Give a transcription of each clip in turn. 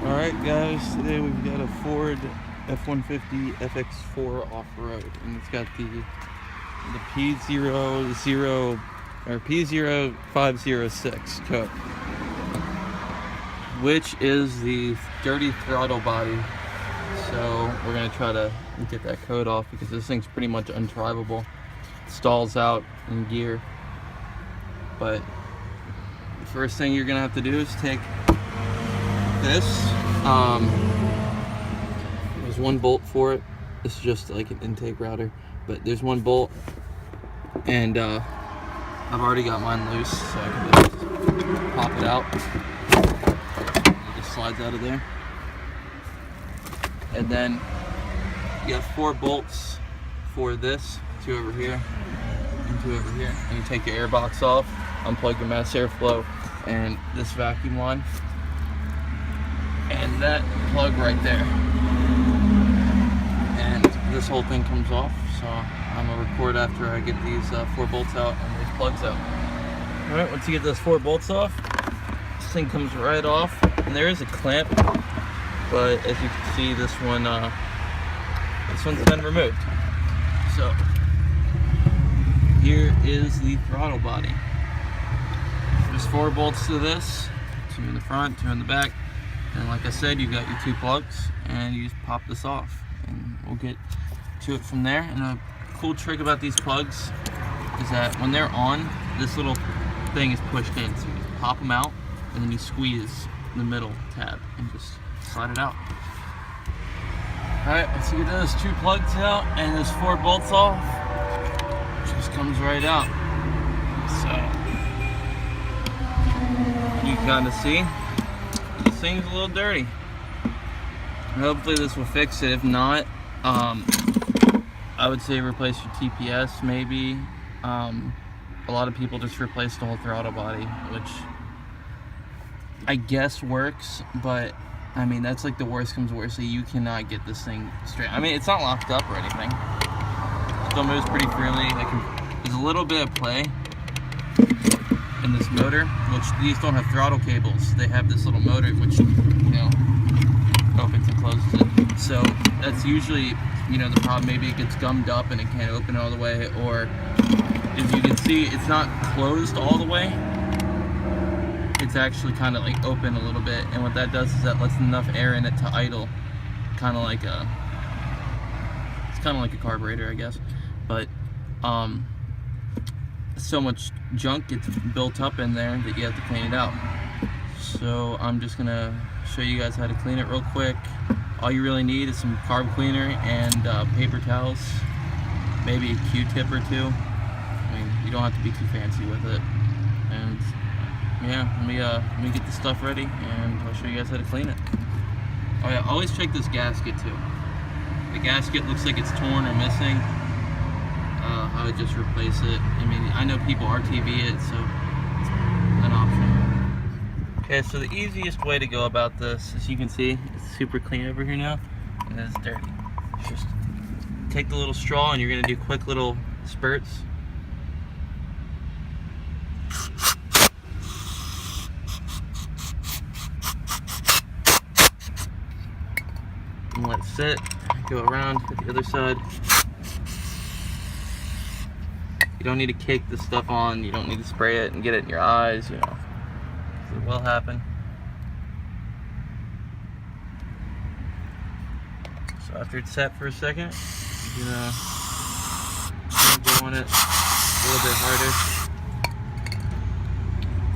Alright guys, today we've got a Ford F150 FX4 off-road, and it's got the P0506 code, which is the dirty throttle body. So we're going to try to get that code off because this thing's pretty much undrivable. It stalls out in gear. But the first thing you're going to have to do is take this. There's one bolt for it. This is just like an intake router, but there's one bolt, and I've already got mine loose, so I can just pop it out. It just slides out of there. And then you have 4 bolts for this, 2 over here and 2 over here. And you take your air box off, unplug your mass airflow and this vacuum line, and that plug right there, and this whole thing comes off. So I'm gonna record after I get these 4 bolts out and these plugs out. All right, once you get those 4 bolts off, this thing comes right off, and there is a clamp, but as you can see, this one's been removed. So here is the throttle body. There's 4 bolts to this, 2 in the front, 2 in the back. And like I said, you've got your 2 plugs, and you just pop this off, and we'll get to it from there. And a cool trick about these plugs is that when they're on, this little thing is pushed in, so you just pop them out, and then you squeeze the middle tab and just slide it out. Alright, once you get those 2 plugs out and those 4 bolts off, it just comes right out. So you can kind of see this thing's a little dirty. Hopefully this will fix it. If not, I would say replace your TPS maybe. A lot of people just replace the whole throttle body, which I guess works, but I mean, that's like the worst comes worst, so you cannot get this thing straight. I mean, it's not locked up or anything. It still moves pretty freely. There's a little bit of play in this motor, which these don't have throttle cables. They have this little motor which, you know, opens and closes it. So that's usually, you know, the problem. Maybe it gets gummed up and it can't open all the way, or as you can see, it's not closed all the way. It's actually kind of like open a little bit, and what that does is that lets enough air in it to idle, kind of like a carburetor, I guess. But so much junk gets built up in there that you have to clean it out. So I'm just gonna show you guys how to clean it real quick. All you really need is some carb cleaner and paper towels, maybe a Q-tip or 2. I mean, you don't have to be too fancy with it. And yeah, let me get the stuff ready, and I'll show you guys how to clean it. Oh yeah, always check this gasket too. The gasket looks like it's torn or missing. I would just replace it. I mean, I know people RTV it, so it's an option. Okay, so the easiest way to go about this, as you can see, it's super clean over here now, and it's dirty. Just take the little straw, and you're gonna do quick little spurts. And let it sit, go around to the other side. You don't need to cake this stuff on, you don't need to spray it and get it in your eyes, you know. It will happen. So after it's set for a second, you're gonna go on it a little bit harder.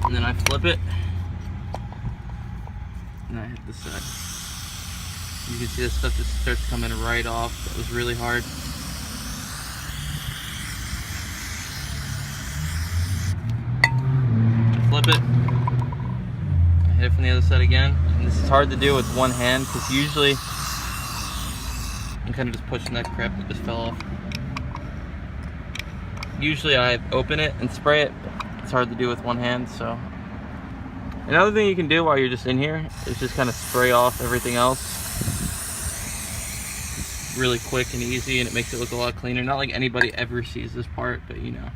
And then I flip it, and I hit the side. You can see this stuff just starts coming right off. That was really hard. Flip it. I hit it from the other side again. And this is hard to do with one hand because usually I'm kind of just pushing that crap that just fell off. Usually I open it and spray it. It's hard to do with one hand, so. Another thing you can do while you're just in here is just kind of spray off everything else. It's really quick and easy, and it makes it look a lot cleaner. Not like anybody ever sees this part, but you know,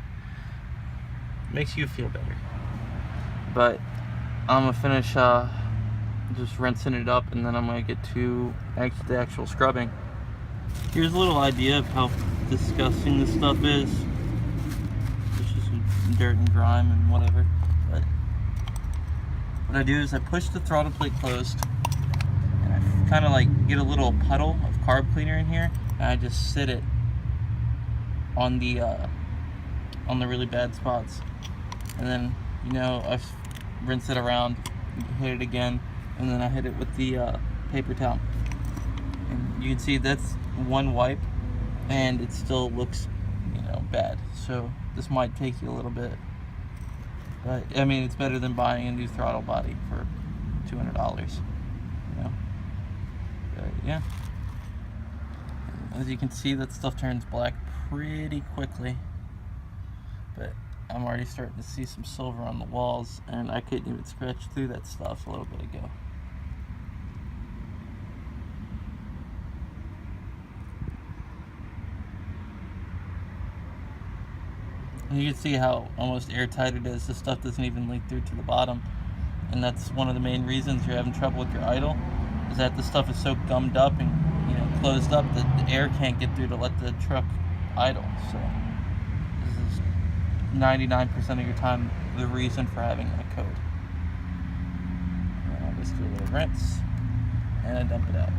it makes you feel better. But I'm gonna finish just rinsing it up, and then I'm going to get to the actual scrubbing. Here's a little idea of how disgusting this stuff is. It's just dirt and grime and whatever. But what I do is I push the throttle plate closed, and I kind of like get a little puddle of carb cleaner in here, and I just sit it on the really bad spots. And then, you know, I rinse it around, hit it again, and then I hit it with the paper towel. And you can see that's one wipe, and it still looks, you know, bad. So this might take you a little bit, but I mean, it's better than buying a new throttle body for $200, you know. But yeah, as you can see, that stuff turns black pretty quickly. But I'm already starting to see some silver on the walls, and I couldn't even scratch through that stuff a little bit ago. And you can see how almost airtight it is. This stuff doesn't even leak through to the bottom, and that's one of the main reasons you're having trouble with your idle, is that the stuff is so gummed up and, you know, closed up that the air can't get through to let the truck idle. So this is 99% of your time the reason for having that code. And I'll just do a little rinse and I dump it out.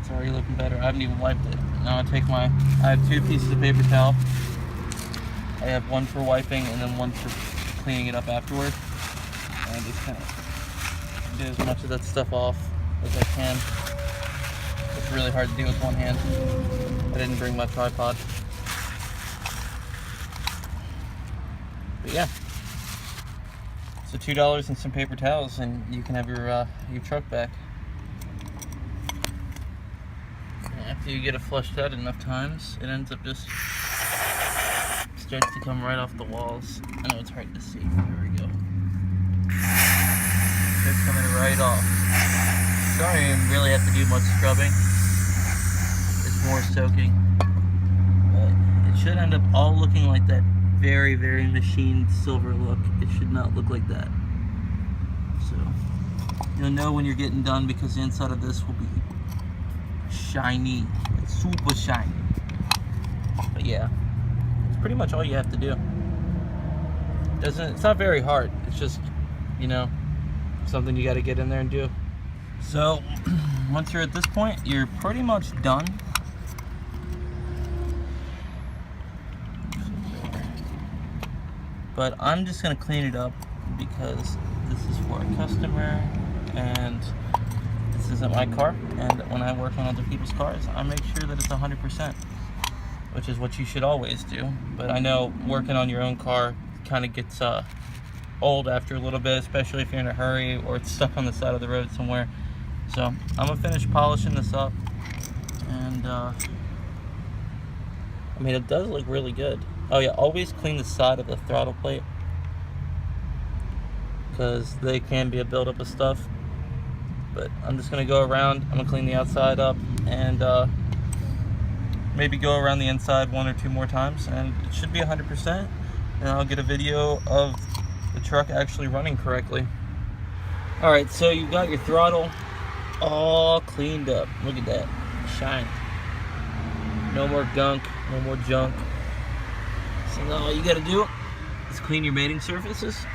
It's already looking better. I haven't even wiped it. Now I have two pieces of paper towel. I have one for wiping and then one for cleaning it up afterward. And I just kind of get as much of that stuff off as I can. It's really hard to do with one hand. I didn't bring my tripod. But yeah. So $2 and some paper towels, and you can have your truck back. After you get it flushed out enough times, it ends up just starts to come right off the walls. I know it's hard to see. There we go. It's coming right off. So I don't even really have to do much scrubbing. It's more soaking. But it should end up all looking like that very, very machined silver look. It should not look like that. So you'll know when you're getting done, because the inside of this will be shiny, like super shiny. But yeah, it's pretty much all you have to do. It's not very hard. It's just, you know, something you got to get in there and do. So once you're at this point, you're pretty much done. But I'm just gonna clean it up because this is for a customer and this isn't my car, and when I work on other people's cars, I make sure that it's 100%, which is what you should always do. But I know working on your own car kind of gets old after a little bit, especially if you're in a hurry or it's stuck on the side of the road somewhere. So I'm gonna finish polishing this up, and I mean, it does look really good. Oh yeah, always clean the side of the throttle plate, because they can be a buildup of stuff. But I'm just gonna go around, I'm gonna clean the outside up, and maybe go around the inside one or two more times, and it should be 100%, and I'll get a video of the truck actually running correctly. Alright, so you got your throttle all cleaned up. Look at that, shine. No more gunk, no more junk. So now all you gotta do is clean your mating surfaces.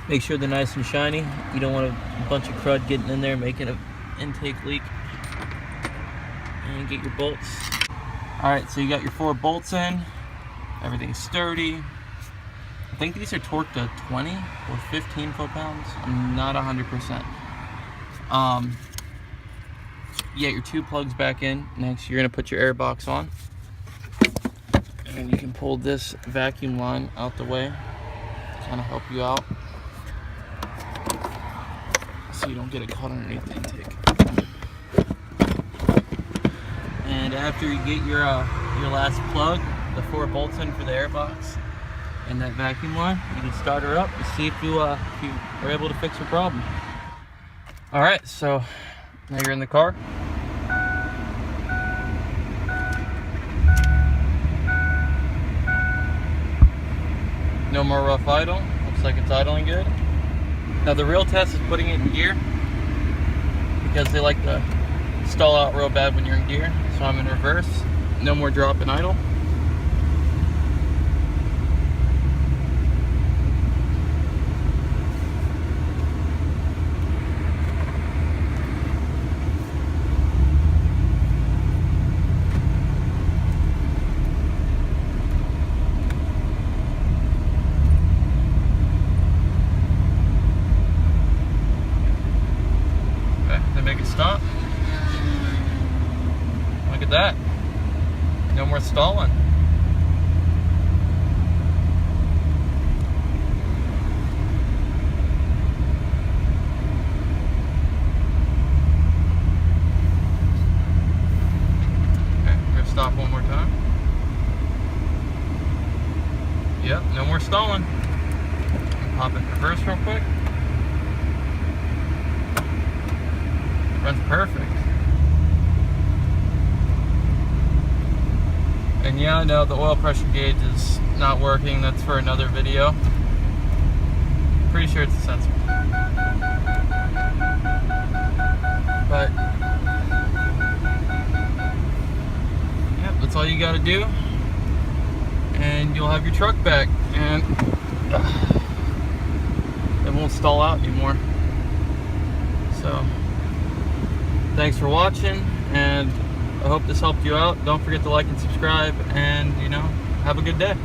Make sure they're nice and shiny. You don't want a bunch of crud getting in there making an intake leak. And get your bolts. Alright, so you got your 4 bolts in. Everything's sturdy. I think these are torqued to 20 or 15 foot-pounds. I'm not 100%. You get your 2 plugs back in. Next, you're gonna put your air box on. And you can pull this vacuum line out the way to kind of help you out, so you don't get it caught underneath the intake. And after you get your last plug, the 4 bolts in for the air box and that vacuum line, you can start her up and see if you are able to fix your problem. All right, so now you're in the car. No more rough idle. Looks Looks like it's idling good. Now the real test is putting it in gear, because they like to stall out real bad when you're in gear. So I'm in reverse. No more drop and idle. Make it stop. Look at that. No more stalling. Okay, we're gonna stop one more time. Yep, no more stalling. Pop it in reverse real quick. Runs perfect. And yeah, I know the oil pressure gauge is not working. That's for another video. Pretty sure it's a sensor. But yep, that's all you gotta do. And you'll have your truck back. And it won't stall out anymore. So thanks for watching, and I hope this helped you out. Don't forget to like and subscribe, and have a good day.